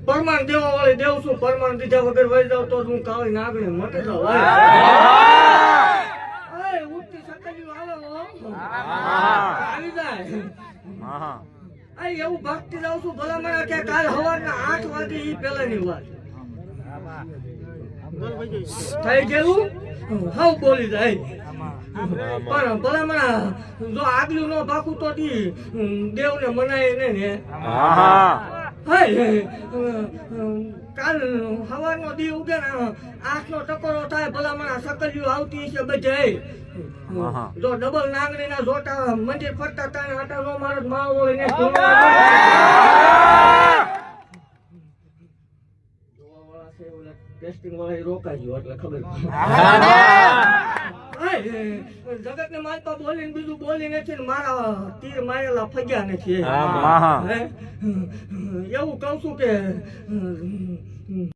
પરમાણ દેવા વાળી દેવ છું, પરમાણ દીધા વગર વહી જાવ તો હું કાળી નાગણી મટી જાઉં. ઉઠતી સકલીઓ આવે આવી જાય. એવું ભાગતી જાઉં છું ભલા મને કે કાલ સવારના 8 વાગે ઈ પેલાની વાત થઈ ગયેલું હાવ બોલી જાય. પણ ભલા મને જો આગલું નો ભાગું તો દેવ ને મનાય ને કાલ સવારનો દી ઉગે ને 8 નો ટકોરો થાય ભલા મને સકલીઓ આવતી છે બધે. જો ડબલ નાંગણી ના જોટા મંદિર ફરતા તાને આટા નો મારો માવો હોય ને ટેસ્ટિંગ વાળા રોકાઈ ગયો એટલે ખબર જગત ને માલપા બોલીને બીજું બોલી નથી ને મારા તીર મારેલા ફગ્યા નથી. એવું કઉ છું કે